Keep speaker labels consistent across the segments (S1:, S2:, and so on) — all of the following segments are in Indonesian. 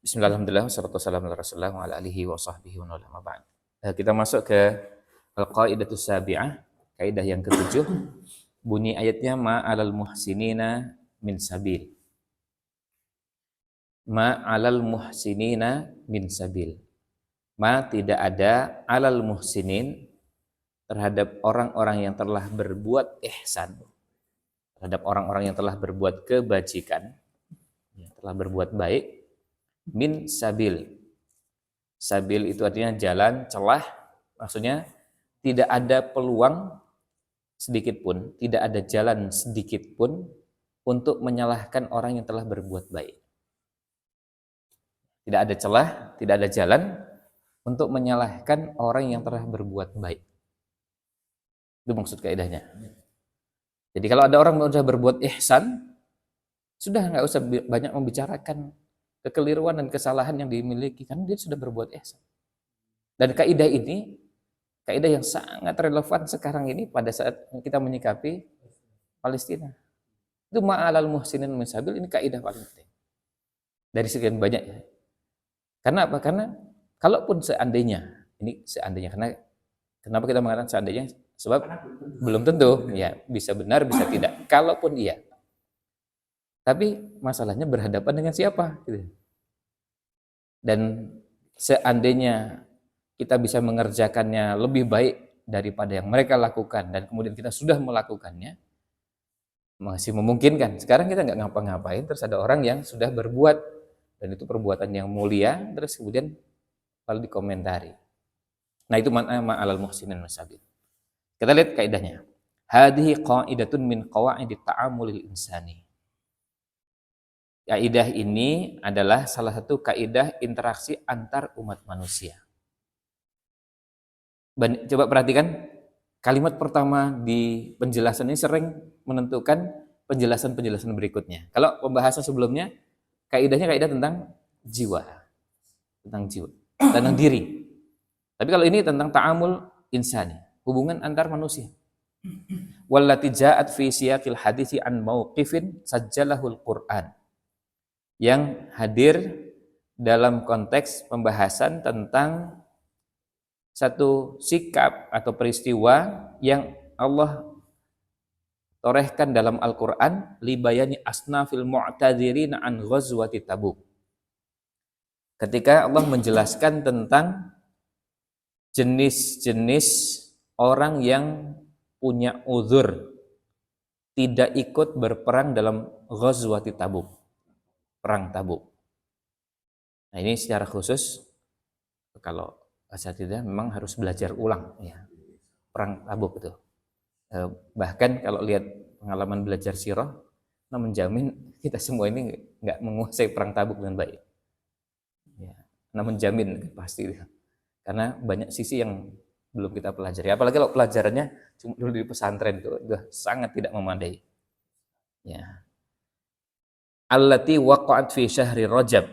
S1: Bismillahirrahmanirrahim. Wassalatu wassalamu ala Rasulillah wa ala alihi wa sahbihi wa man wala ba'd. Kita masuk ke al-qaidatus sabi'ah, kaidah yang ketujuh. Bunyi ayatnya ma 'alal muhsinina min sabil. Ma 'alal muhsinina min sabil. Ma tidak ada 'alal muhsinin terhadap orang-orang yang telah berbuat ihsan, terhadap orang-orang yang telah berbuat kebajikan, telah berbuat baik, min sabil. Sabil itu artinya jalan, celah, maksudnya tidak ada peluang sedikit pun, tidak ada jalan sedikit pun untuk menyalahkan orang yang telah berbuat baik. Tidak ada celah, tidak ada jalan untuk menyalahkan orang yang telah berbuat baik. Itu maksud kaidahnya. Jadi kalau ada orang yang sudah berbuat ihsan, sudah nggak usah banyak membicarakan kekeliruan dan kesalahan yang dimiliki, karena dia sudah berbuat ihsan. Dan kaidah ini, kaidah yang sangat relevan sekarang ini pada saat kita menyikapi Palestina. Itu ma'alal muhsinin min sabil, ini kaidah paling penting dari sekian banyak ya. Karena apa? Karena kalaupun seandainya, ini seandainya, karena kenapa kita mengatakan seandainya? Sebab belum tentu, ya bisa benar, bisa tidak. Kalaupun iya, tapi masalahnya berhadapan dengan siapa? Gitu. Dan seandainya kita bisa mengerjakannya lebih baik daripada yang mereka lakukan, dan kemudian kita sudah melakukannya, masih memungkinkan. Sekarang kita nggak ngapa-ngapain, terus ada orang yang sudah berbuat, dan itu perbuatan yang mulia, terus kemudian lalu dikomentari. Nah itu ma'alal muhsinin masabil. Kita lihat kaidahnya. Hadhihi qaidatun min qawaidit ta'amulil insani. Kaidah ini adalah salah satu kaidah interaksi antar umat manusia. Coba perhatikan, kalimat pertama di penjelasan ini sering menentukan penjelasan-penjelasan berikutnya. Kalau pembahasan sebelumnya, kaidahnya kaidah tentang jiwa, tentang diri. Tapi kalau ini tentang ta'amul insani, hubungan antar manusia. Wallati ja'at fi siyaqil hadithi an mauqifin sajjalahul Qur'an. Yang hadir dalam konteks pembahasan tentang satu sikap atau peristiwa yang Allah torehkan dalam Al-Quran, libayani asnafil mu'tadzirina an ghazwati Tabuk. Ketika Allah menjelaskan tentang jenis-jenis orang yang punya uzur tidak ikut berperang dalam ghazwati Tabuk, perang Tabuk. Nah ini secara khusus kalau asatidzah memang harus belajar ulang ya, perang Tabuk itu. Bahkan kalau lihat pengalaman belajar sirah, nah menjamin kita semua ini nggak menguasai perang Tabuk dengan baik. Ya, nah menjamin pasti, karena banyak sisi yang belum kita pelajari. Apalagi kalau pelajarannya cuma dulu di pesantren itu udah sangat tidak memadai. Ya. Allati waqa'at fi syahri Rajab,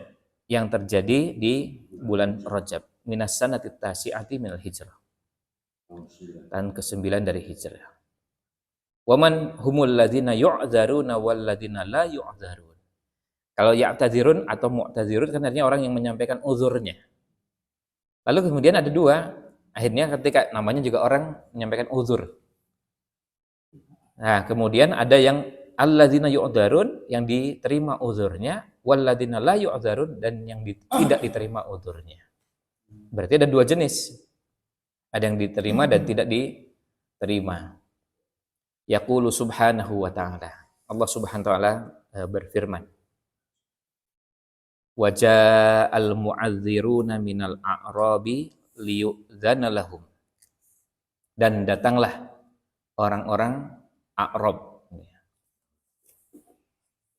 S1: yang terjadi di bulan Rajab, minas sanati tasi'ati minal hijrah, tahun ke-9 dari hijrah. Waman humul ladzina yu'dzaruna wal ladzina la yu'dzarun. Kalau ya'tadzirun atau mu'tadzirun kan artinya orang yang menyampaikan uzurnya. Lalu kemudian ada dua, akhirnya ketika namanya juga orang menyampaikan uzur. Nah, kemudian ada yang alladzina yu'dzarun, yang diterima uzurnya, walladzina la yu'dzarun, dan yang tidak diterima uzurnya. Berarti ada dua jenis. Ada yang diterima dan tidak diterima. Yaqulu subhanahu wa ta'ala. Allah subhanahu wa ta'ala berfirman. Wa ja'al mu'adziruna minal a'rabi liyu'dzana lahum. Dan datanglah orang-orang A'rab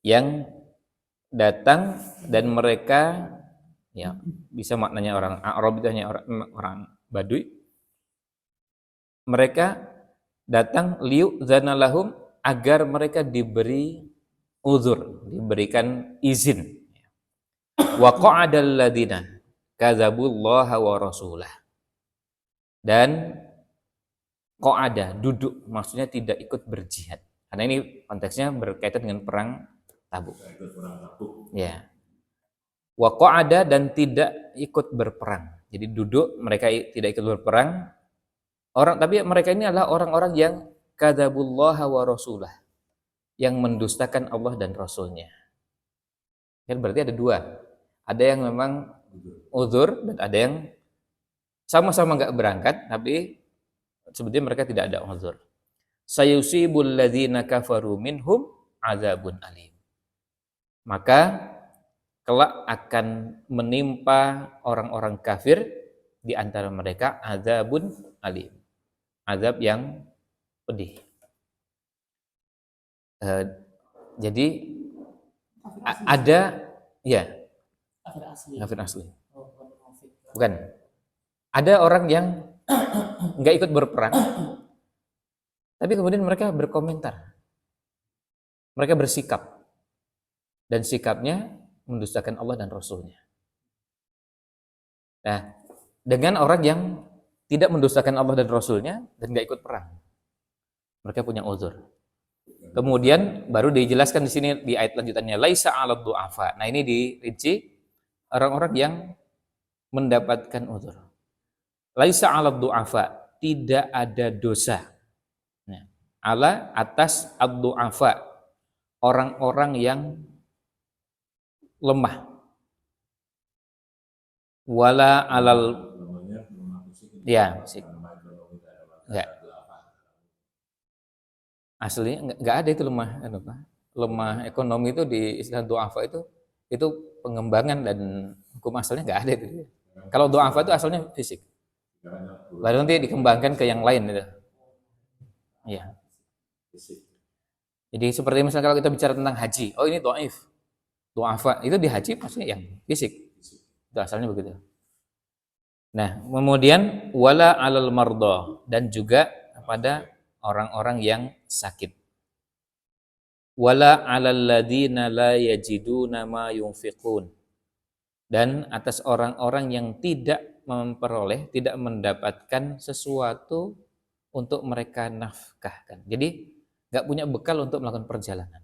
S1: yang datang, dan mereka, ya bisa maknanya orang A'rab itu hanya orang Baduy. Mereka datang liyu'dzana lahum, agar mereka diberi uzur, diberikan izin. Wa qa'adal ladzina kadzabullaha wa rasulah. Dan qa'ada, duduk, maksudnya tidak ikut berjihad. Karena ini konteksnya berkaitan dengan perang Tabuk. Ya. Wa qa'ada, dan tidak ikut berperang. Jadi duduk, mereka tidak ikut berperang. Tapi mereka ini adalah orang-orang yang kadzabullaha wa rasulah, yang mendustakan Allah dan Rasulnya. Kan berarti ada dua. Ada yang memang uzur dan ada yang sama-sama nggak berangkat, tapi sebetulnya mereka tidak ada uzur. Sayusibul ladzina kafaru minhum azabun alim. Maka kelak akan menimpa orang-orang kafir di antara mereka azabun alim. Azab yang pedih. Jadi ada ya kafir asli. Bukan. Ada orang yang nggak ikut berperang, tapi kemudian mereka berkomentar. Mereka bersikap. Dan sikapnya mendustakan Allah dan Rasulnya. Nah, dengan orang yang tidak mendustakan Allah dan Rasulnya dan nggak ikut perang, mereka punya uzur. Kemudian baru dijelaskan di sini di ayat lanjutannya, laisa 'alad du'afa. Nah, ini dirinci orang-orang yang mendapatkan uzur. Laisa 'alad du'afa, tidak ada dosa. Nah, ala atas ad-du'afa, orang-orang yang lemah. Wala alal ya, musik. Enggak. Aslinya enggak ada itu lemah lemah ekonomi itu di istilah du'afa itu pengembangan, dan hukum asalnya enggak ada itu. Kalau du'afa itu asalnya fisik. Lalu nanti dikembangkan ke yang lain gitu. Iya. Jadi seperti misalnya kalau kita bicara tentang haji, oh ini dhaif. Du'afa itu di haji pasti yang fisik. Itu asalnya begitu. Nah, kemudian wala alal mardah, dan juga pada orang-orang yang sakit. Wala alal ladzina la yajiduna ma yunfiqun, dan atas orang-orang yang tidak memperoleh, tidak mendapatkan sesuatu untuk mereka nafkahkan. Jadi nggak punya bekal untuk melakukan perjalanan.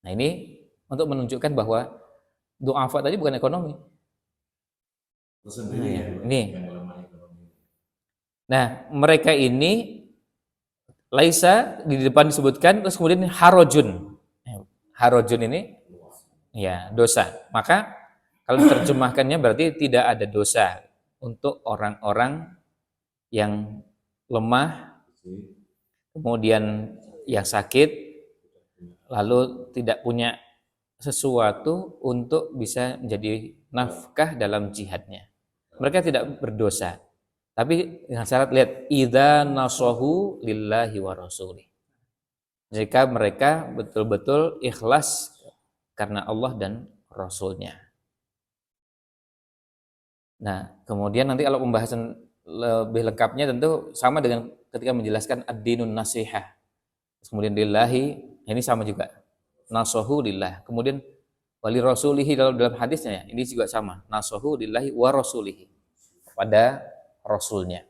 S1: Nah, ini untuk menunjukkan bahwa du'afa tadi bukan ekonomi. Nah, mereka ini laisa di depan disebutkan, terus kemudian harojun. Harojun ini ya dosa. Maka kalau diterjemahkannya berarti tidak ada dosa untuk orang-orang yang lemah, kemudian yang sakit, lalu tidak punya sesuatu untuk bisa menjadi nafkah dalam jihadnya. Mereka tidak berdosa. Tapi dengan syarat, lihat, idza nasahu lillahi wa rasulih. Jika mereka betul-betul ikhlas karena Allah dan Rasulnya. Nah, kemudian nanti kalau pembahasan lebih lengkapnya tentu sama dengan ketika menjelaskan ad-dinun nasihah. Kemudian lillahi, ini sama juga. Nasahu lillah. Kemudian wali rasulihi dalam hadisnya ya, ini juga sama. Nasahu lillahi wa rasulihi. Pada Rasulnya.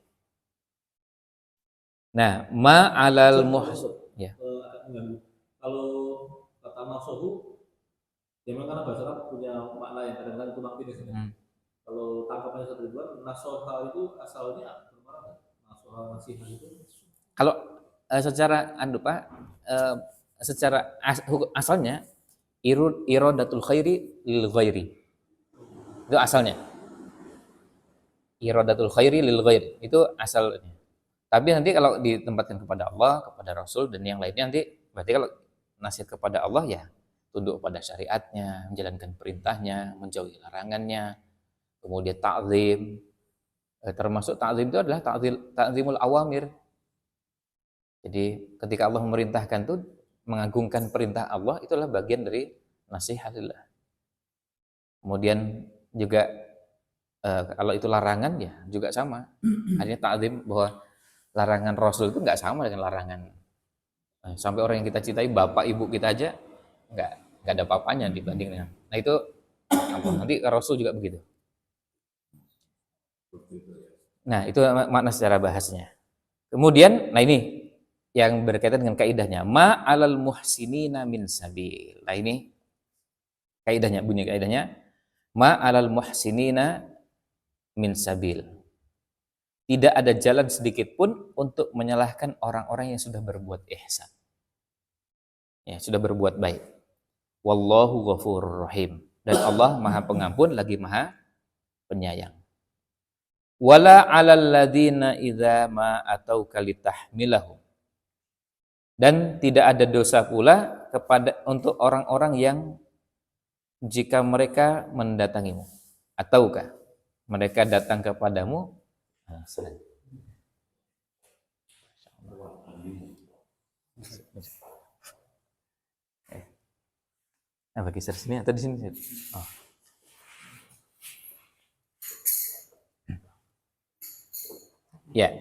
S1: Nah, ma'alal muhsin. Ya.
S2: Kalau kata nasohu, memang karena bahasa Arab punya makna yang kadang-kadang tumpang tindih. Kalau tangkapannya satu dua, nasoha itu asalnya berapa? Nasoha nasihat itu.
S1: Kalau secara secara asalnya iradatul khairi lil ghairi. Itu asalnya. Iradatul khairi lil ghairi, itu asalnya. Tapi nanti kalau ditempatkan kepada Allah, kepada Rasul dan yang lainnya, nanti berarti kalau nasihat kepada Allah ya tunduk pada syariatnya, menjalankan perintahnya, menjauhi larangannya, kemudian ta'zim. Termasuk ta'zim itu adalah ta'zimul awamir. Jadi ketika Allah memerintahkan itu mengagungkan perintah Allah, itulah bagian dari nasihatillah. Kemudian juga kalau itu larangan ya juga sama. Artinya ta'zim, bahwa larangan Rasul itu nggak sama dengan larangan sampai orang yang kita cintai, bapak ibu kita aja nggak ada apa-apanya dibanding dengan. Nah itu nanti Rasul juga begitu. Nah itu makna secara bahasnya. Kemudian, nah ini yang berkaitan dengan kaidahnya, ma alal muhsinina min sabil. Nah ini kaidahnya, bunyi kaidahnya, ma 'alal muhsinina min sabil. Tidak ada jalan sedikit pun untuk menyalahkan orang-orang yang sudah berbuat ihsan. Ya, sudah berbuat baik. Wallahu ghafurur rahim. Dan Allah Maha Pengampun lagi Maha Penyayang. Wala 'alal ladzina idza ma atauka litahmilahum. Dan tidak ada dosa pula kepada untuk orang-orang yang jika mereka mendatangimu, ataukah mereka datang kepadamu. Apa kisah sini atau di sini? Oh. Ya,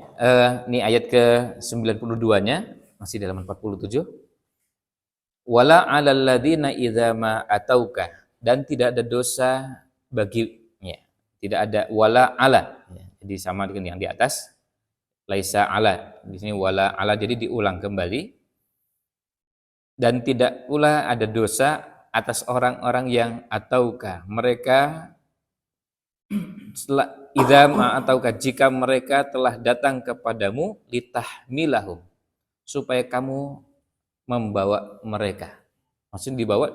S1: ini ayat ke-92-nya masih dalam 47. Wala 'alal ladzina idza ma atauka, dan tidak ada dosa baginya. Tidak ada wala 'ala. Ya, jadi sama dengan yang di atas. Laisa 'ala. Di sini wala 'ala, jadi diulang kembali. Dan tidak pula ada dosa atas orang-orang yang atauka, mereka setelah idza ma atauka, jika mereka telah datang kepadamu litahmilahum, supaya kamu membawa mereka. Maksudnya dibawa,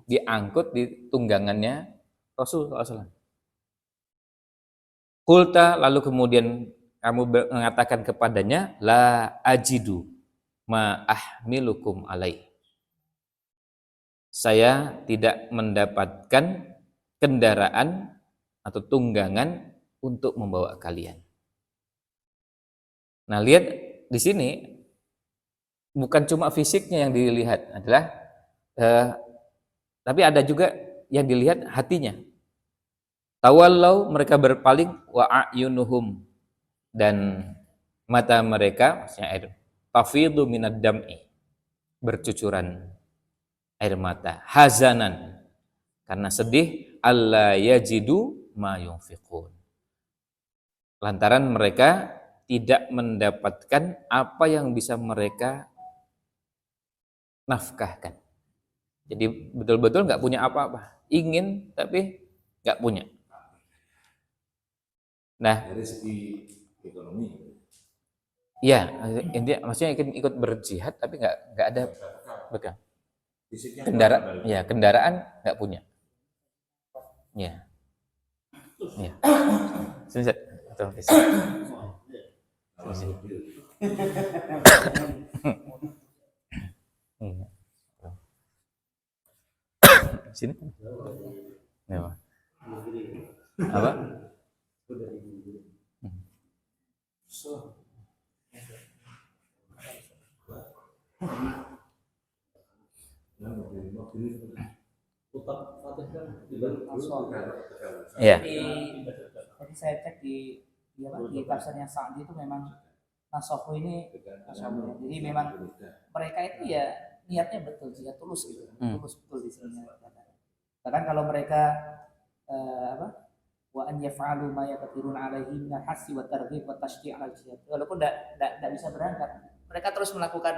S1: diangkut di tunggangannya Rasulullah SAW. Qulta, lalu kemudian kamu mengatakan kepadanya, la ajidu ma ahmilukum alaih. Saya tidak mendapatkan kendaraan atau tunggangan untuk membawa kalian. Nah, lihat di sini bukan cuma fisiknya yang dilihat adalah tapi ada juga yang dilihat hatinya. Tawallau, mereka berpaling, wa a'yunuhum, dan mata mereka, maksudnya air, tafidu minad dam'i, bercucuran air mata, hazanan, karena sedih, alla yajidu ma yunfiqun, lantaran mereka tidak mendapatkan apa yang bisa mereka nafkahkan. Jadi betul-betul nggak punya apa-apa, ingin tapi nggak punya. Nah,
S2: dari segi ekonomi,
S1: ya, intinya maksudnya ikut berjihad tapi nggak ada bekal.
S2: fisiknya
S1: Kendaraan nggak punya. Ya, ya. Sebentar. Sini. Apa? Apa? Iya.
S3: Tadi saya cek di tafsirnya Sa'di itu memang nasohu ini nasohu. Jadi memang mereka itu ya niatnya betul, jika tulus gitu, tulus betul di sini. Bahkan kalau mereka wa an yaf'alu ma yaqdirun alaihi min al-hassi wa targhib wa tashji' al jihad. Walaupun tidak bisa berangkat, mereka terus melakukan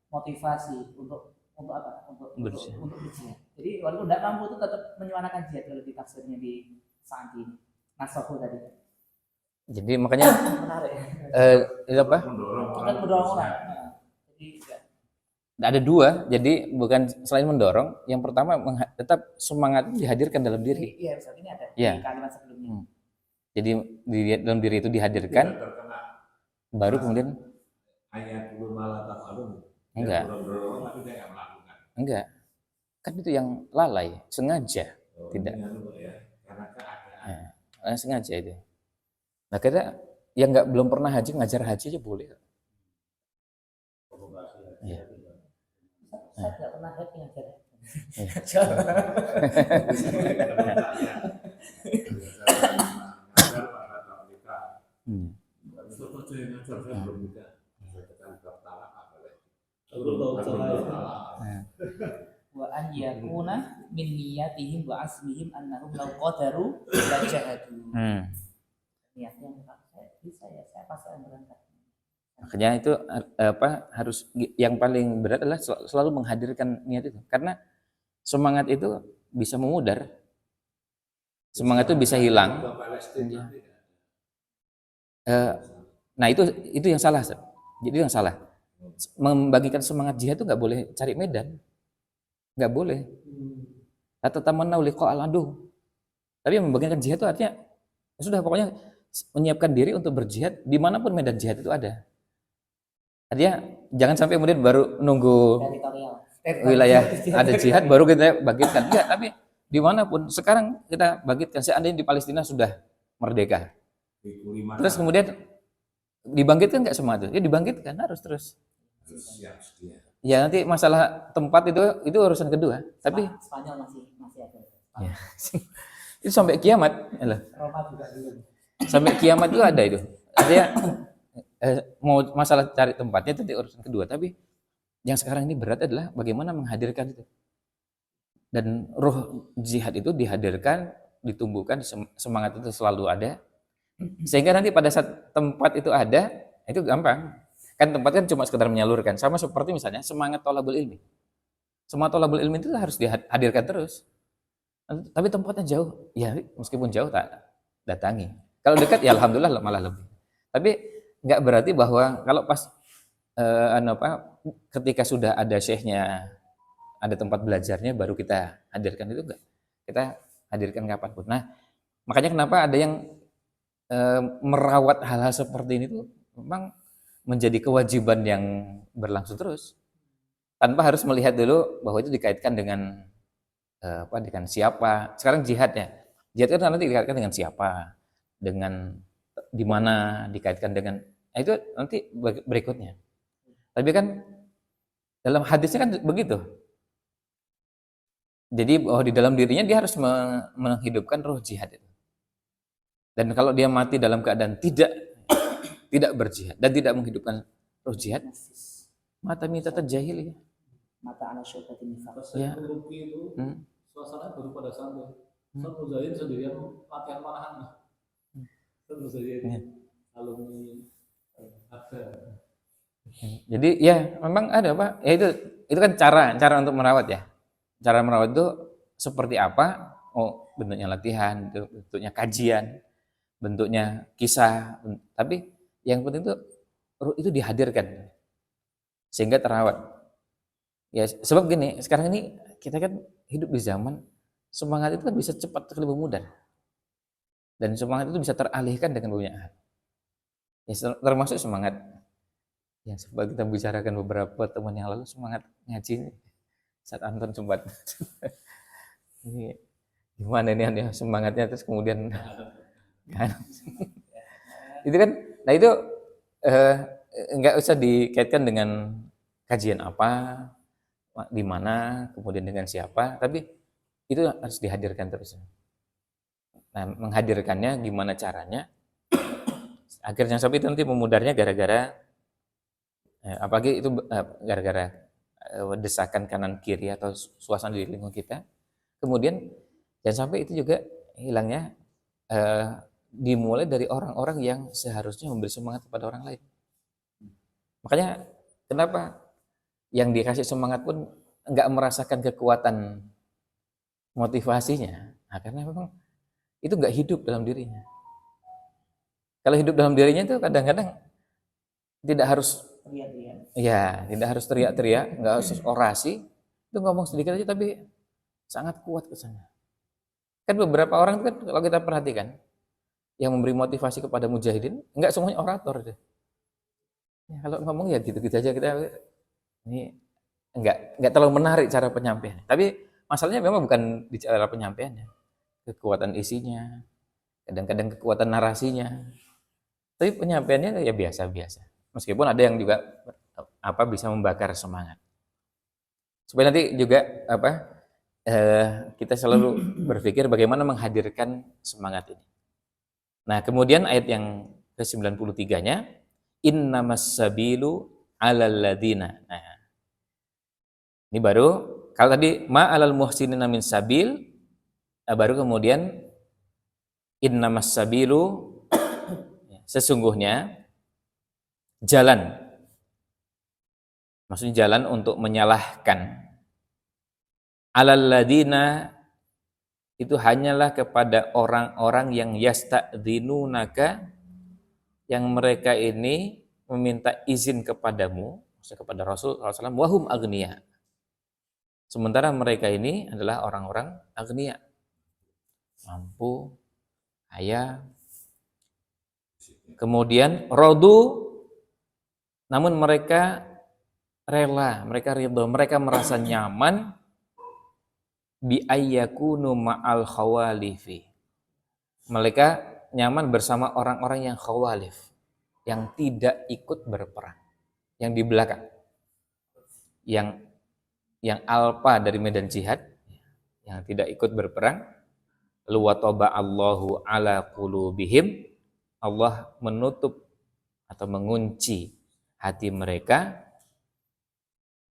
S3: motivasi untuk apa? Untuk berjihad. Jadi walaupun tidak mampu itu tetap menyuarakan jihad, kalau di tafsirnya di Sa'di nasohu tadi.
S1: Jadi makanya
S3: menarik.
S1: Itu apa?
S3: Mendorong orang. Jadi
S1: Ada dua, jadi bukan selain mendorong, yang pertama tetap semangat dihadirkan dalam diri.
S3: Iya, misalnya ini ada
S1: Ya.
S3: di kalimat sebelumnya.
S1: Jadi dalam diri itu dihadirkan, baru kemudian
S2: ayat malah tafalun.
S1: enggak,
S2: Tapi dia nggak melakukan.
S1: enggak, kan itu yang lalai, sengaja, tidak,
S2: Karena keadaan.
S1: sengaja itu. Nah, kita yang belum pernah haji ngajar haji aja boleh. Iya.
S3: Saya tidak pernah happy ngajar. Wa an yakuna min niyatihim wa asmihim annahum law qadaru la jahadu. Niatnya saya pasti akan berangkat.
S1: Makanya itu harus yang paling berat adalah selalu menghadirkan niat itu, karena semangat itu bisa memudar Semangat itu bisa hilang.
S2: Juga Palestina
S1: Iya.
S2: nanti.
S1: Nah itu yang salah, Ustaz. Jadi itu yang salah. Membagikan semangat jihad itu nggak boleh cari medan, nggak boleh. Atau tamannaw liqa'al adu. Tapi membagikan jihad itu artinya ya sudah pokoknya menyiapkan diri untuk berjihad dimanapun medan jihad itu ada. Artinya jangan sampai kemudian baru nunggu
S3: Teritorial.
S1: wilayah ada jihad baru kita bagikan. Enggak, tapi dimanapun sekarang kita bagikan. Seandainya di Palestina sudah merdeka, terus kemudian dibangkitkan nggak semangat itu? Ya dibangkitkan harus terus.
S2: Siap sedia.
S1: Ya nanti masalah tempat itu urusan kedua. Tapi
S3: Spanyol masih ada.
S1: ya, itu sampai kiamat. Yalah.
S3: Roma juga belum.
S1: Sampai kiamat itu ada itu. Artinya mau masalah cari tempatnya itu di urusan kedua. Tapi yang sekarang ini berat adalah bagaimana menghadirkan itu. Dan ruh jihad itu dihadirkan, ditumbuhkan, semangat itu selalu ada. Sehingga nanti pada saat tempat itu ada, itu gampang. Kan tempat kan cuma sekedar menyalurkan. Sama seperti misalnya semangat thalabul ilmi. Semangat thalabul ilmi itu harus dihadirkan terus. Tapi tempatnya jauh, ya meskipun jauh tak datangi. Kalau dekat ya alhamdulillah malah lebih. Tapi nggak berarti bahwa kalau pas ketika sudah ada syekhnya, ada tempat belajarnya baru kita hadirkan, itu enggak. Kita hadirkan kapanpun. Nah, makanya kenapa ada yang merawat hal-hal seperti ini tuh memang menjadi kewajiban yang berlangsung terus. Tanpa harus melihat dulu bahwa itu dikaitkan dengan dengan siapa. Sekarang jihadnya. Jihad kan nanti dikaitkan dengan siapa, dengan di mana, dikaitkan dengan itu nanti berikutnya. Tapi kan dalam hadisnya kan begitu. Jadi bahwa di dalam dirinya dia harus menghidupkan roh jihad itu. Dan kalau dia mati dalam keadaan tidak berjihad dan tidak menghidupkan roh jihad, mata minta terjahil ya.
S3: Mata ala syu'bati nifaq.
S2: Pas
S1: Ya.
S2: saya Turki itu suasana baru pada santai. Ustaz Muzahir sendirian latihan panahan. Ustaz Muzahir alumni ada.
S1: Jadi ya memang ada Pak. Ya itu kan cara untuk merawat ya. Cara merawat itu seperti apa? Oh, bentuknya latihan, bentuknya kajian, bentuknya kisah. Tapi yang penting itu dihadirkan sehingga terawat. Ya sebab gini, sekarang ini kita kan hidup di zaman semangat itu kan bisa cepat sekali memudar. Dan semangat itu bisa teralihkan dengan banyak hal. Ya, termasuk semangat yang sempat kita bicarakan beberapa teman yang lalu, semangat ngaji saat Anton sempat ini gimana ini semangatnya, terus kemudian kan itu kan, nah itu nggak usah dikaitkan dengan kajian apa, di mana, kemudian dengan siapa, tapi itu harus dihadirkan terus. Nah, menghadirkannya gimana caranya agar jangan sampai itu nanti memudarnya gara-gara apalagi itu gara-gara desakan kanan kiri atau suasana di lingkungan kita. Kemudian jangan sampai itu juga hilangnya dimulai dari orang-orang yang seharusnya memberi semangat kepada orang lain. Makanya kenapa yang dikasih semangat pun enggak merasakan kekuatan motivasinya? Nah, karena memang itu enggak hidup dalam dirinya. Kalau hidup dalam dirinya itu kadang-kadang tidak harus
S3: Teriak-teriak.
S1: ya, tidak harus teriak-teriak, enggak harus orasi, itu ngomong sedikit aja tapi sangat kuat kesannya. Kan beberapa orang kan kalau kita perhatikan yang memberi motivasi kepada mujahidin, enggak semuanya orator deh. Ya, kalau ngomong ya gitu-gitu aja, kita ini enggak terlalu menarik cara penyampaiannya. Tapi masalahnya memang bukan di cara penyampaiannya, kekuatan isinya, kadang-kadang kekuatan narasinya. Tapi penyampaiannya ya biasa-biasa. Meskipun ada yang juga bisa membakar semangat. Supaya nanti juga kita selalu berpikir bagaimana menghadirkan semangat ini. Nah, kemudian ayat yang ke-93-nya innamas sabilu 'alal ladina. Nah, ini baru kalau tadi ma 'alal muhsinina min sabil, baru kemudian innamas sabilu sesungguhnya jalan. Maksudnya jalan untuk menyalahkan 'alal ladina itu hanyalah kepada orang-orang yang yasta'dzinunaka, yang mereka ini meminta izin kepadamu, maksudnya kepada Rasul SAW, wahum agniya. Sementara mereka ini adalah orang-orang agniya, mampu, kaya. Kemudian rodu, namun mereka rela, mereka ridho, mereka merasa nyaman bi ayyakunu ma'al khawalifi. Mereka nyaman bersama orang-orang yang khawalif, yang tidak ikut berperang, yang di belakang, yang alpa dari medan jihad, yang tidak ikut berperang. Lalu wa taba'allahu ala qulubihim, Allah menutup atau mengunci hati mereka,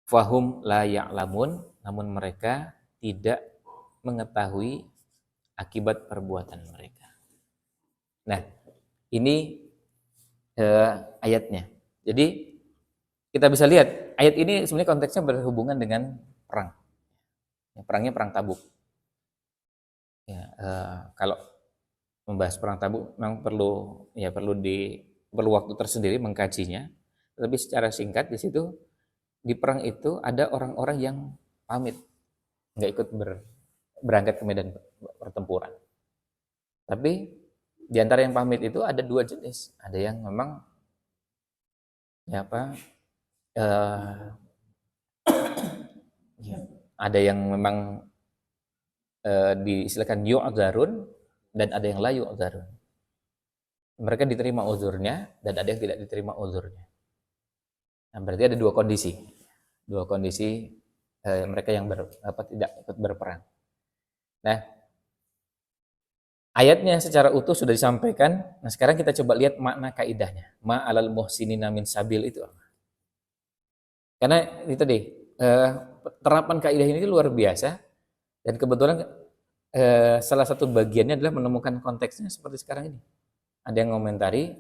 S1: fahum la ya'lamun, namun mereka tidak mengetahui akibat perbuatan mereka. Nah, ini ayatnya. Jadi kita bisa lihat ayat ini sebenarnya konteksnya berhubungan dengan perang. Perangnya perang Tabuk. Ya, kalau membahas perang Tabuk memang perlu waktu tersendiri mengkajinya. Tapi secara singkat di situ, di perang itu ada orang-orang yang pamit, nggak ikut berangkat ke medan pertempuran. Tapi di antara yang pamit itu ada dua jenis. Ada yang memang ada yang memang diistilahkan yu'dzarun, dan ada yang la yu'dzarun. Mereka diterima uzurnya dan ada yang tidak diterima uzurnya. Nah, berarti ada dua kondisi. Mereka yang tidak ikut berperang. Nah, ayatnya secara utuh sudah disampaikan. Nah, sekarang kita coba lihat makna kaidahnya. Ma alal muhsinina min sabil itu apa? Karena itu tadi, terapan kaidah ini luar biasa, dan kebetulan salah satu bagiannya adalah menemukan konteksnya seperti sekarang ini. Ada yang ngomentari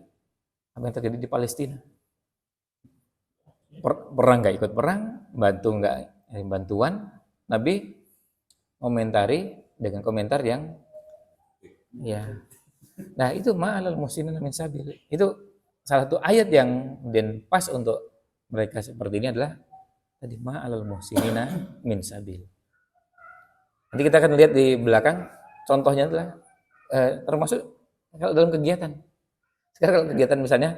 S1: apa yang terjadi di Palestina. Perang nggak ikut perang, bantu nggak bantuan, Nabi komentari dengan komentar yang nah itu ma'alal muhsinin min sabil. Itu salah satu ayat yang dan pas untuk mereka seperti ini adalah tadi ma'alal muhsinina min sabil. Nanti kita akan lihat di belakang contohnya adalah termasuk kalau dalam kegiatan. Sekarang kalau kegiatan misalnya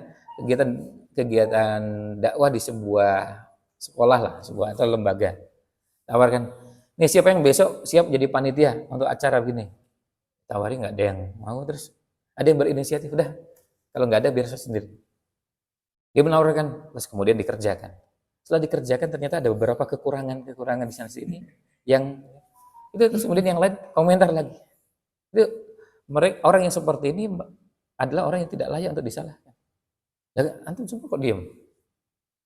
S1: kegiatan dakwah di sebuah sekolah lah, sebuah atau lembaga. Tawarkan, nih siapa yang besok siap jadi panitia untuk acara begini? Tawari, nggak ada yang mau, terus ada yang berinisiatif, udah kalau nggak ada biar saya sendiri. Dia menawarkan, terus kemudian dikerjakan. Setelah dikerjakan ternyata ada beberapa kekurangan di sana sini yang itu, terus kemudian yang lain komentar lagi. Itu orang yang seperti ini adalah orang yang tidak layak untuk disalahkan. Antum semua kok diam?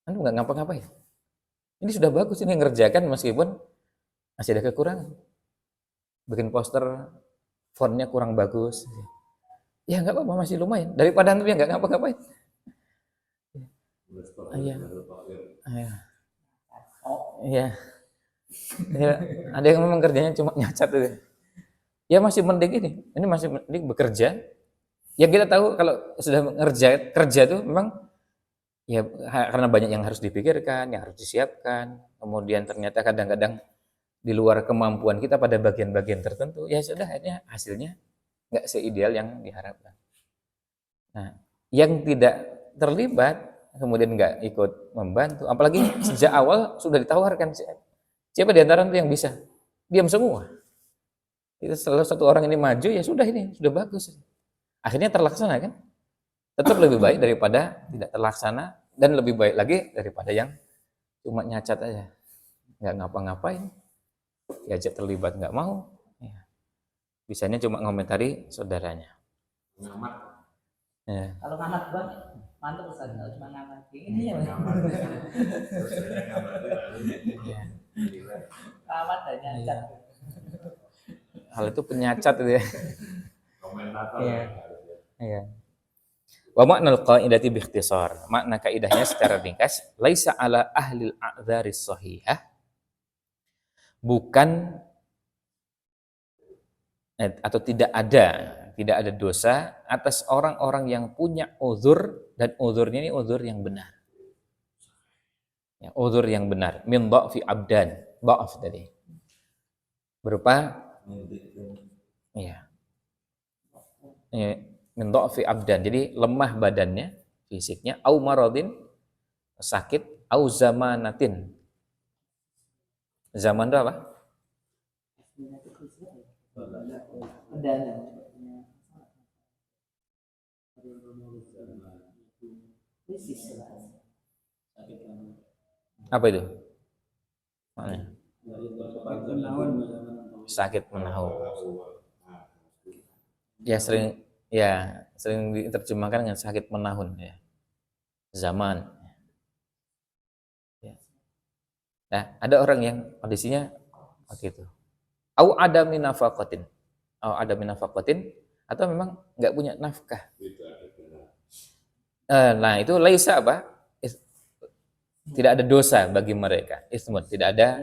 S1: Antum nggak ngapa-ngapain? Ini sudah bagus, ini ngerjakan meskipun masih ada kekurangan. Bikin poster, fontnya kurang bagus. Ya nggak apa-apa, masih lumayan. Daripada antum yang nggak ngapa-ngapain. Iya. Ya, ada yang memang kerjanya cuma nyacat itu. Ya masih mending ini. Ini masih mending bekerja. Ya kita tahu kalau sudah kerja itu memang ya karena banyak yang harus dipikirkan, yang harus disiapkan. Kemudian ternyata kadang-kadang di luar kemampuan kita pada bagian-bagian tertentu. Ya sudah, akhirnya hasilnya nggak seideal yang diharapkan. Nah, yang tidak terlibat kemudian nggak ikut membantu, apalagi sejak awal sudah ditawarkan, siapa di antara itu yang bisa? Diam semua. Itu setelah satu orang ini maju, ya sudah, ini sudah bagus. Akhirnya terlaksana kan? Tetap lebih baik daripada tidak terlaksana, dan lebih baik lagi daripada yang cuma nyacat aja, nggak ngapa-ngapain, diajak terlibat nggak mau, ya. Bisanya cuma ngomentari saudaranya.
S2: Ngamat.
S3: Ya. Kalau ngamat bang, mantap Ustaz, kalau cuma ngamat ini ya. Ngamat dan nyacat.
S1: Hal itu penyacat itu ya.
S2: Komentator.
S1: Iya. Wa maknal qaidati bi ikhtisar. Makna kaidahnya secara ringkas, laisa ala ahlil a'dzaris shahihah. Bukan atau tidak ada dosa atas orang-orang yang punya uzur, dan uzurnya ini uzur yang benar. Ya, uzur yang benar. Min dha'fi abdan. Dha'af tadi. Berupa ya, min dha'fi abdan. Jadi lemah badannya, fisiknya, au maradin, sakit, au zamanatin. Zaman itu apa? Apa itu? Maknanya? Sakit menahun. Sering diterjemahkan dengan sakit menahun ya. Zaman. Ya. Nah, ada orang yang kondisinya begitu. Au ada minafaqatin. Atau memang nggak punya nafkah. Nah, itu laisa apa? Tidak ada dosa bagi mereka. Ismun, tidak ada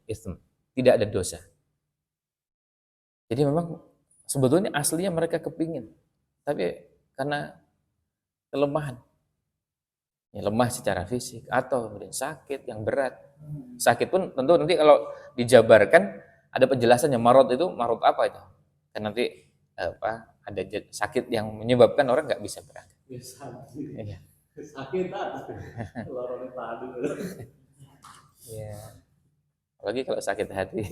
S1: ism. Tidak ada dosa. Jadi memang sebetulnya aslinya mereka kepingin, tapi karena kelemahan, lemah secara fisik atau kemudian sakit yang berat. Sakit pun tentu nanti kalau dijabarkan ada penjelasannya. Marot itu marot apa itu? Kan nanti ada sakit yang menyebabkan orang nggak bisa berangkat. Iya.
S2: Sakit lorong padu.
S1: Iya. Apalagi kalau sakit hati.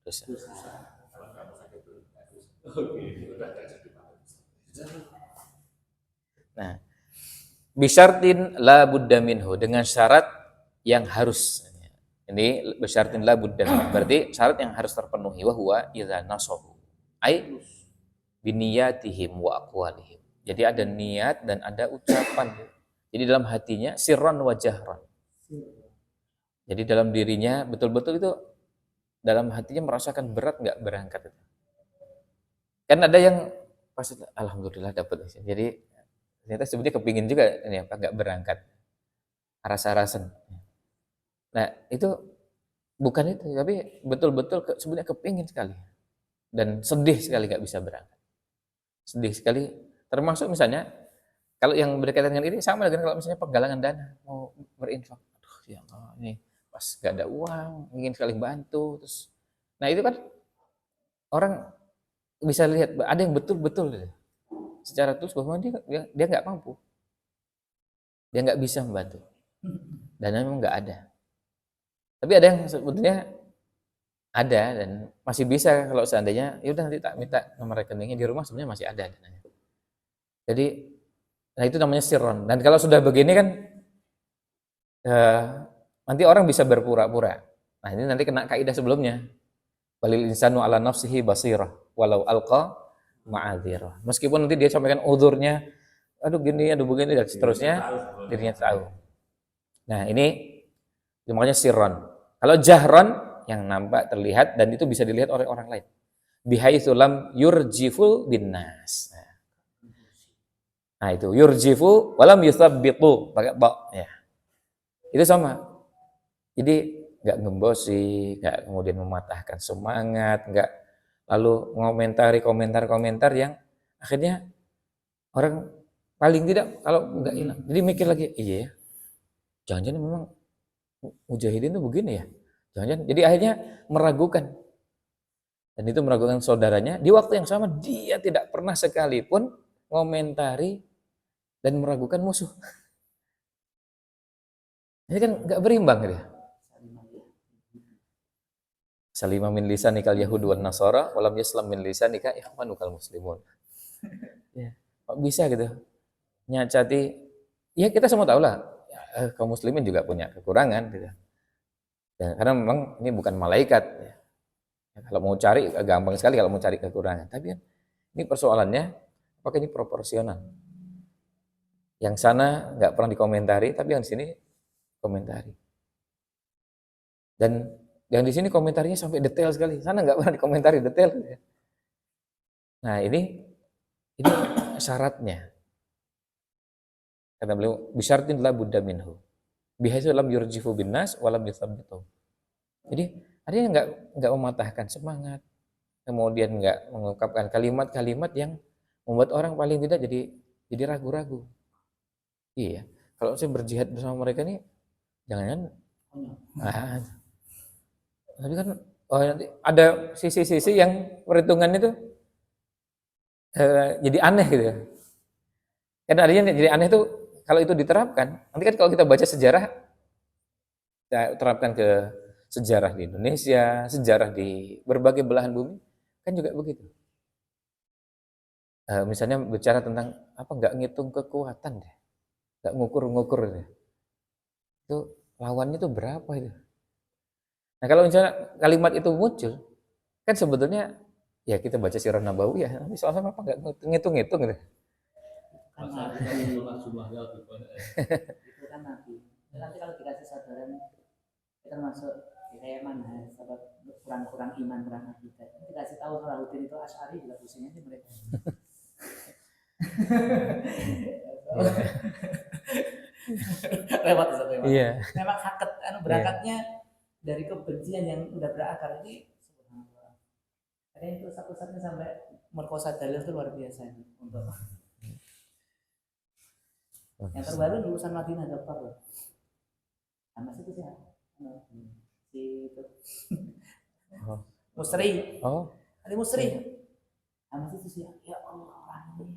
S1: Dosa. Nah, bisyartin la budda minhu, dengan syarat yang harus. Ini bisyartin la budda minhu, berarti syarat yang harus terpenuhi, wa huwa idza nasahu ai biniyatihim wa aqwalihim. Jadi ada niat dan ada ucapan. Jadi dalam hatinya sirran wa jahran. Jadi dalam dirinya betul-betul itu dalam hatinya merasakan berat nggak berangkat itu. Kan ada yang pasti alhamdulillah dapat. Jadi ternyata sebenarnya kepingin juga ini nggak berangkat. Rasa-rasan. Nah, itu bukan itu, tapi betul-betul sebenarnya kepingin sekali. Dan sedih sekali nggak bisa berangkat. Sedih sekali, termasuk misalnya kalau yang berkaitan dengan ini sama dengan kalau misalnya penggalangan dana, mau berinfak. Aduh, ya Allah, ini pas gak ada uang, ingin sekali bantu, terus. Nah, itu kan orang bisa lihat ada yang betul-betul secara tulus bahwa dia nggak mampu, dia nggak bisa membantu, dana memang nggak ada. Tapi ada yang sebetulnya ada dan masih bisa kalau seandainya ya udah nanti tak minta nomor rekeningnya, di rumah sebenarnya masih ada dananya. Jadi nah itu namanya sirron. Dan kalau sudah begini kan nanti orang bisa berpura-pura. Nah, ini nanti kena kaidah sebelumnya. Walil insanu ala nafsihi basirah walau alqa ma'adzirah. Meskipun nanti dia sampaikan uzurnya, aduh gini, aduh begini dan seterusnya, dirinya tahu. Nah, ini makanya sirron. Kalau jahron yang nampak terlihat dan itu bisa dilihat oleh orang lain. Bihaitsu lam yurjifu binnas. Nah, itu yurjifu walam yusabbitu pakai ba ya. Itu sama. Jadi nggak ngembosi, nggak kemudian mematahkan semangat, nggak lalu ngomentari komentar-komentar yang akhirnya orang paling tidak kalau nggak hilang. Jadi mikir lagi, iya ya, jangan-jangan memang mujahidin itu begini ya. Jangan-jangan. Jadi akhirnya meragukan. Dan itu meragukan saudaranya. Di waktu yang sama dia tidak pernah sekalipun ngomentari dan meragukan musuh. Ini kan nggak berimbang dia. Salima min lisanikal yahud wan nasara walam yaslam min lisanika ikhwanukal muslimun. Ya, kok bisa gitu? Nyacati, ya kita semua tahu lah, kaum muslimin juga punya kekurangan gitu. Ya, karena memang ini bukan malaikat. Ya. Kalau mau cari gampang sekali kalau mau cari kekurangan. Tapi kan ini persoalannya apakah ini proporsional? Yang sana nggak pernah dikomentari, tapi yang sini komentari. Dan yang di sini komentarnya sampai detail sekali. Sana nggak pernah dikomentari detail. Nah, ini Ini syaratnya. Kata beliau, bisyartin la budda minhu. Bihaitsu lam yurjifu bin nas wa lam yuthabbitu. Jadi artinya enggak mematahkan semangat, kemudian enggak mengungkapkan kalimat-kalimat yang membuat orang paling tidak jadi ragu-ragu. Iya, kalau saya berjihad bersama mereka nih, jangan tapi kan nanti ada sisi-sisi yang perhitungan itu jadi aneh gitu ya. Karena artinya jadi aneh itu kalau itu diterapkan, nanti kan kalau kita baca sejarah, kita terapkan ke sejarah di Indonesia, sejarah di berbagai belahan bumi, kan juga begitu. Misalnya bicara tentang apa nggak ngitung kekuatan deh, nggak ngukur-ngukur deh. Itu lawannya tuh berapa itu? Nah kalau misalnya kalimat itu muncul, kan sebetulnya ya kita baca sirah Nabawi ya, tapi soalnya apa nggak ngitung-ngitung gitu.
S2: Masa kita mengulang jumlahnya lebih banyak.
S3: Itu kan nanti kalau dikasih sadaran kita masuk kayak mana sebab kurang iman kurang akidah dikasih tahu Salahuddin itu Asy'ari juga pusingnya sih mereka. Lewat satu lewat. Iya. Memang hakikat berangkatnya dari kebencian yang udah berakar ini subhanallah. Ada itu satu-satunya sampai merkosa dalil itu luar biasa untuk yang terbaru lulusan Madinah dokter loh. Sama situ sih si itu Musri. Ada Musri. Sama situ sih ya Allah orang ini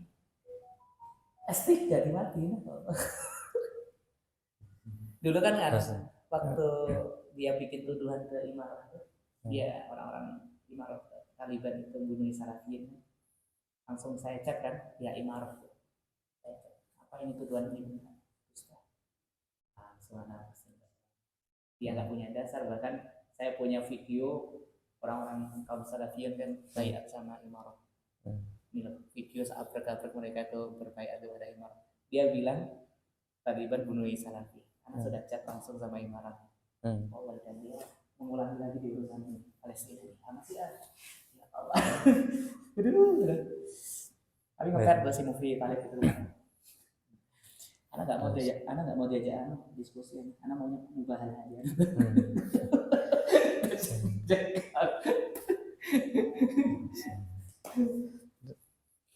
S3: S3 di Madinah. Dulu kan waktu dia bikin tuduhan ke Imarah, dia orang-orang Imarah Taliban itu bunuh Salafiyin, langsung saya cek kan, ya Imarah, apa ini tuduhan ini? Dia nggak punya dasar, bahkan saya punya video orang-orang kaum Salafiyin kan baiat sama Imarah. Ini video saat berkabrak mereka itu berbaiat kepada Imarah. Dia bilang Taliban bunuh Salafi. Karena sudah chat langsung sama Imarah. Oh, dan dia mengulangi lagi di urusan Palestina. Sama sih ya Allah. Tapi ngefans bahasa movie kali itu. Anak nggak mau diajak diskusi. Anak maunya mubahan aja.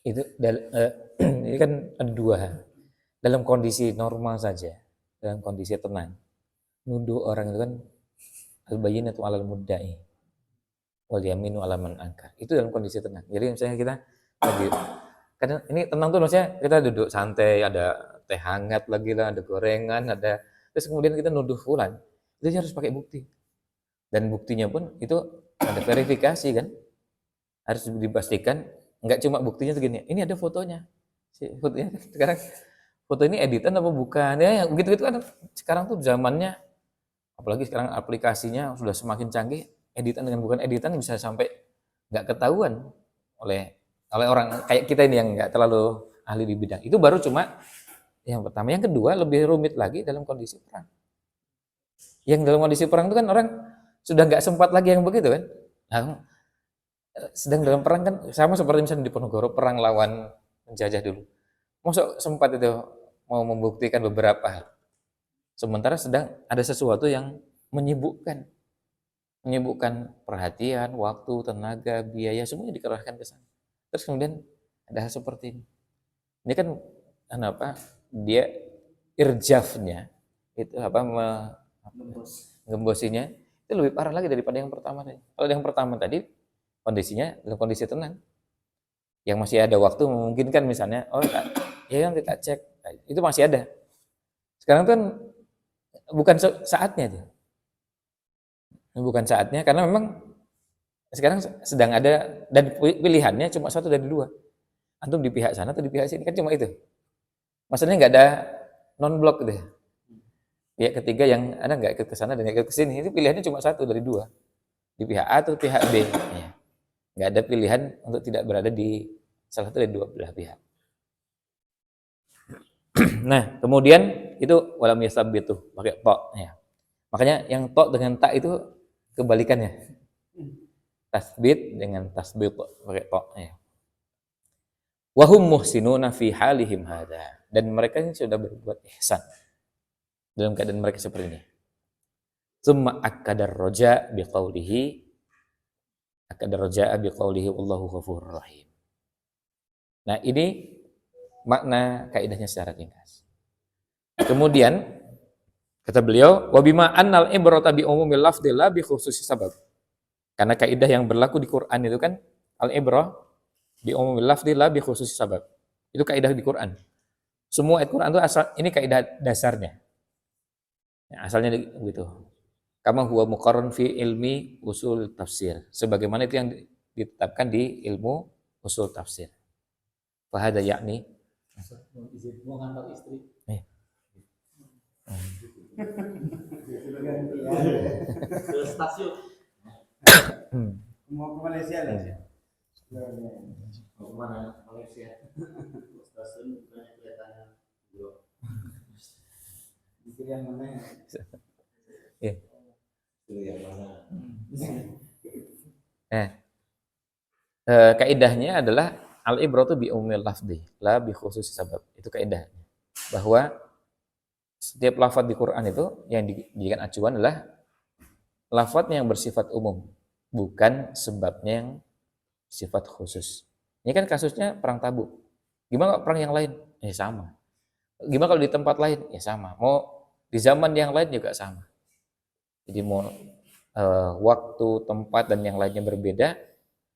S1: Itu ini kan ada dua hal. Dalam kondisi normal saja, dalam kondisi tenang, nuduh orang itu kan al-bayyinatu 'alal mudda'i wal yaminu 'ala man ankar. Itu dalam kondisi tenang. Jadi misalnya kita lagi kadang ini tenang tuh maksudnya kita duduk santai, ada teh hangat lagi lah, ada gorengan, ada terus kemudian kita nuduh fulan. Itu harus pakai bukti. Dan buktinya pun itu ada verifikasi kan. Harus dipastikan enggak cuma buktinya segini. Ini ada fotonya. Fotonya sekarang foto ini editan apa bukan ya begitu-gitu kan sekarang tuh zamannya apalagi sekarang aplikasinya sudah semakin canggih, editan dengan bukan editan bisa sampai nggak ketahuan oleh orang kayak kita ini yang nggak terlalu ahli di bidang itu. Baru cuma yang pertama. Yang kedua lebih rumit lagi dalam kondisi perang. Yang dalam kondisi perang itu kan orang sudah nggak sempat lagi yang begitu kan. Nah, sedang dalam perang kan sama seperti misalnya di Ponorogo perang lawan penjajah dulu. Masuk sempat itu mau membuktikan beberapa hal. Sementara sedang ada sesuatu yang menyibukkan perhatian, waktu, tenaga, biaya semuanya dikerahkan ke sana. Terus kemudian ada hal seperti ini. Ini kan kenapa dia irjafnya itu gembosinya itu lebih parah lagi daripada yang pertama tadi. Kalau yang pertama tadi kondisinya dalam kondisi tenang, yang masih ada waktu memungkinkan misalnya ya nanti tak cek, itu masih ada. Sekarang kan bukan saatnya itu. Bukan saatnya karena memang sekarang sedang ada dan pilihannya cuma satu dari dua. Antum di pihak sana atau di pihak sini kan cuma itu. Maksudnya nggak ada non blok gitu. Pihak ketiga yang ada nggak ikut ke sana dan nggak ikut ke sini. Itu pilihannya cuma satu dari dua. Di pihak A atau pihak B. Ya. Nggak ada pilihan untuk tidak berada di salah satu dari dua belah pihak. Nah, kemudian itu walam yasabitu pakai ta ya. Makanya yang ta dengan ta itu kebalikannya. Tasbit dengan tasbit pakai ta ya. Wahum muhsinuna fi halihim hadza, dan mereka ini sudah berbuat ihsan dalam keadaan mereka seperti ini. Tsumma akkadar raja biqaulihi wallahu ghafurur rahim. Nah, ini makna kaidahnya secara ringkas. Kemudian kata beliau, wa bima annal ibrata bi umumil lafdhi la bi khususi sabab. Karena kaidah yang berlaku di Quran itu kan al-ibrah bi umumil lafdhi la bi khususi sabab. Itu kaidah di Quran. Semua ayat Quran itu asal ini kaidah dasarnya. Ya, asalnya begitu. Kama huwa muqarrarun fi ilmi usul tafsir. Sebagaimana itu yang ditetapkan di ilmu usul tafsir. Fahada yakni
S2: Mau ngantar istri. Ke stasiun.
S4: Mau ke Malaysia lah.
S2: Mau kemana? Malaysia. Stasiun bukannya kelihatannya blok.
S4: Mikir yang mana ya?
S1: ya.
S2: Itu yang mana?
S1: Kaidahnya adalah al-ibratu bi umumil lafdhi la bi khususi sabab. Itu kaidahnya. Bahwa setiap lafaz di Quran itu yang dijadikan acuan adalah lafaznya yang bersifat umum, bukan sebabnya yang sifat khusus. Ini kan kasusnya perang Tabuk. Gimana kalau perang yang lain? Ya sama. Gimana kalau di tempat lain? Ya sama. Mau di zaman yang lain juga sama. Jadi mau waktu, tempat dan yang lainnya berbeda,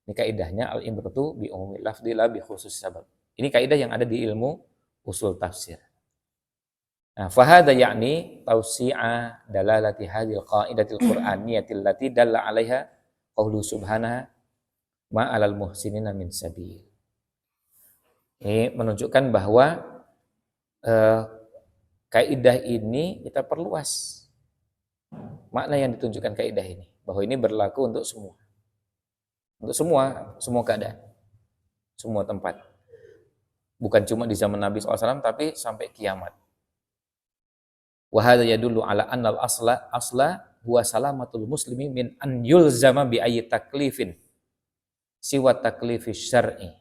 S1: ini kaidahnya al-ibratu bi umumil lafdhi la bi khusus sabab. Ini kaidah yang ada di ilmu usul tafsir. Nah, fahada yakni tausi'a dalalati hadhil qaidatil qur'aniyatil lati dalla 'alaiha qaulu subhanahu ma 'alal muhsinina min sabil. Ini menunjukkan bahwa kaidah ini kita perluas. Makna yang ditunjukkan kaidah ini, bahwa ini berlaku untuk semua. Untuk semua keadaan. Semua tempat. Bukan cuma di zaman Nabi SAW, tapi sampai kiamat. Wa hadza yadullu ala anna al-asla huwa salamatul muslimi min an yulzama bi ayyi taklifin siwa taklifi syar'i.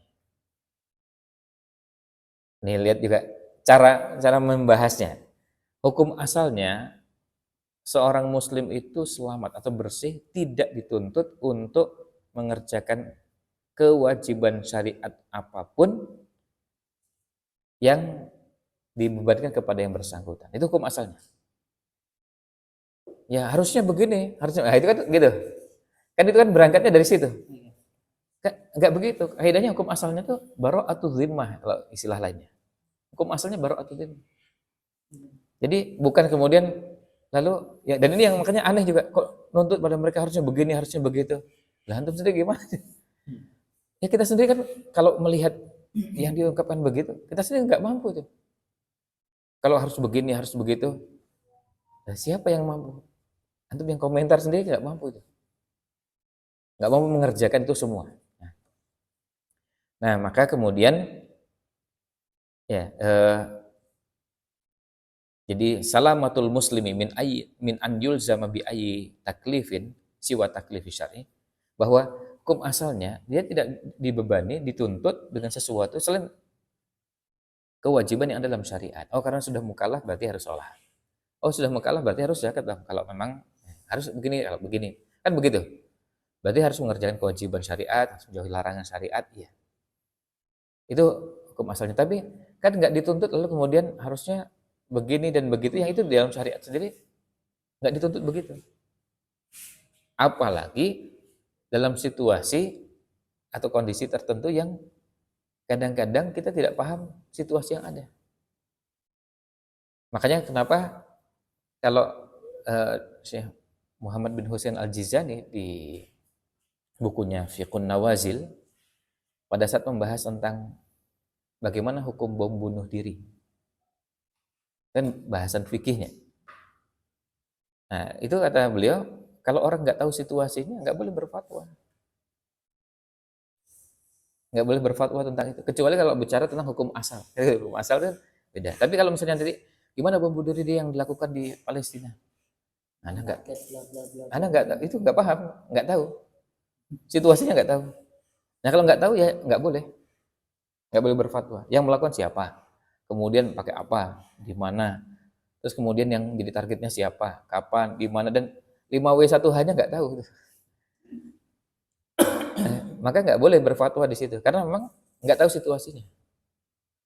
S1: Nih lihat juga cara membahasnya. Hukum asalnya seorang muslim itu selamat atau bersih, tidak dituntut untuk mengerjakan kewajiban syariat apapun yang dibebankan kepada yang bersangkutan. Itu hukum asalnya. Ya harusnya begini, harusnya. Nah, itu kan gitu. Kan itu kan berangkatnya dari situ. Enggak begitu. Kaidahnya hukum asalnya tuh bara'atul zimmah kalau istilah lainnya. Hukum asalnya bara'atul zimmah. Jadi bukan kemudian lalu ya, dan ini yang makanya aneh juga, kok nuntut pada mereka harusnya begini, harusnya begitu. Lah antum sendiri gimana? Ya kita sendiri kan kalau melihat yang diungkapkan begitu, kita sendiri nggak mampu tuh. Kalau harus begini, harus begitu, nah, siapa yang mampu? Antum yang komentar sendiri nggak mampu itu, nggak mampu mengerjakan itu semua. Nah maka kemudian ya jadi salamatul muslimi min an yulzama bi ayyi taklifin siwa taklifi syar'i, bahwa hukum asalnya dia tidak dibebani, dituntut dengan sesuatu selain kewajiban yang ada dalam syariat. Oh karena sudah mukallaf berarti harus sholat. Oh sudah mukallaf berarti harus zakat dong. Kalau memang harus begini, kalau begini. Kan begitu. Berarti harus mengerjakan kewajiban syariat, harus menjauhi larangan syariat. Ya. Itu hukum asalnya. Tapi kan nggak dituntut lalu kemudian harusnya begini dan begitu. Yang itu di dalam syariat sendiri nggak dituntut begitu. Apalagi dalam situasi atau kondisi tertentu yang kadang-kadang kita tidak paham situasi yang ada. Makanya kenapa kalau Syekh Muhammad bin Husain Al-Jizani di bukunya Fiqhun Nawazil pada saat membahas tentang bagaimana hukum bom bunuh diri, kan bahasan fikihnya. Nah itu kata beliau, kalau orang nggak tahu situasinya nggak boleh berfatwa. Nggak boleh berfatwa tentang itu, kecuali kalau bicara tentang hukum asal. Hukum asal kan beda. Tapi kalau misalnya tadi gimana bom bunuh diri yang dilakukan di Palestina, Anda nggak itu nggak paham, nggak tahu situasinya, nggak tahu. Nah kalau nggak tahu ya nggak boleh. nggak boleh berfatwa. Yang melakukan siapa? Kemudian pakai apa? Di mana? Terus kemudian yang jadi targetnya siapa? Kapan? Di mana? Dan 5W1H-nya nggak tahu. Maka nggak boleh berfatwa di situ karena memang nggak tahu situasinya.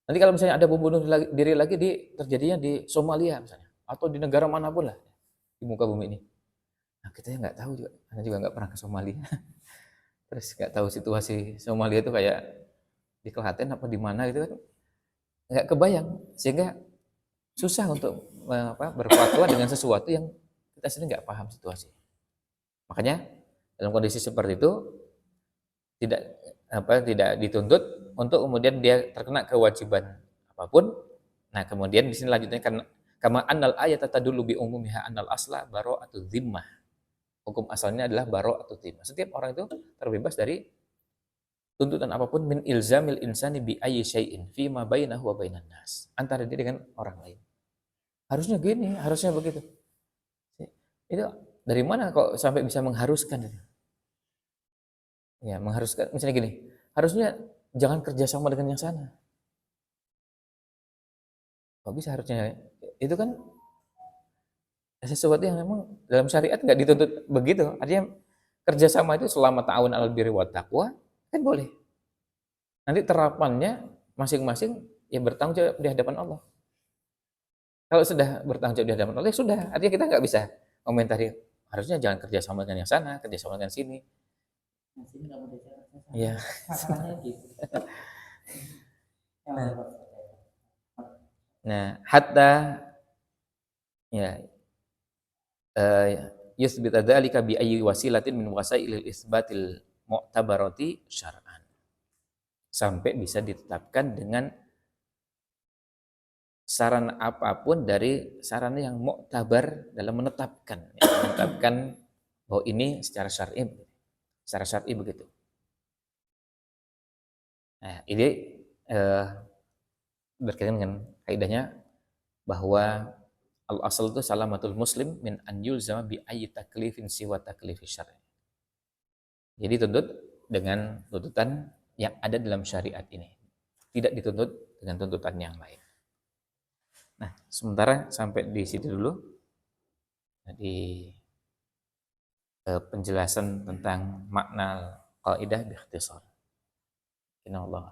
S1: Nanti kalau misalnya ada pembunuh diri lagi terjadinya di Somalia misalnya atau di negara manapun lah di muka bumi ini. Nah, kita nggak tahu juga, karena juga nggak pernah ke Somalia. Terus nggak tahu situasi Somalia itu kayak di Klaten apa di mana gitu kan, nggak kebayang, sehingga susah untuk berfatwa dengan sesuatu yang kita sendiri nggak paham situasi. Makanya dalam kondisi seperti itu tidak dituntut untuk kemudian dia terkena kewajiban apapun. Nah, kemudian di sini lanjutnya karena kama annal ayat tadullu bi umumiha annal asla bara'atu dzimmah. Hukum asalnya adalah bara'atu dzimmah. Setiap orang itu terbebas dari tuntutan apapun min ilzamil insani bi ayyi syai'in fi ma bainahu wa bainan nas. Antara dia dengan orang lain. Harusnya gini, harusnya begitu. Itu dari mana kok sampai bisa mengharuskan itu? Ya, mengharuskan misalnya gini, harusnya jangan kerjasama dengan yang sana. Kok bisa harusnya? Itu kan sesuatu yang memang dalam syariat nggak dituntut begitu. Artinya kerjasama itu selama ta'awun alal birri wat taqwa kan boleh. Nanti terapannya masing-masing ya bertanggung jawab di hadapan Allah. Kalau sudah bertanggung jawab di hadapan Allah, ya sudah. Artinya kita nggak bisa komentari harusnya jangan kerjasama dengan yang sana, kerjasama dengan sini.
S3: Nah, sini nggak mau bicara.
S1: Iya.
S3: Masalahnya gitu.
S1: Nah, hatta ya yusbita dzalika bi ayyi wasilatin min wasailil isbatil mu'tabarati syar'an. Sampai bisa ditetapkan dengan sarana apapun dari sarana yang mu'tabar dalam menetapkan bahwa ini secara syar'i begitu. Nah, ini berkaitan dengan kaidahnya bahwa al-asal itu salamatul muslim min an yulzama bi ayyi taklifin siwa taklifi syar'i. Jadi tuntut dengan tuntutan yang ada dalam syariat ini. Tidak dituntut dengan tuntutan yang lain. Nah, sementara sampai di situ dulu. Di penjelasan tentang makna qaidah bi ikhtisar. Inna Allah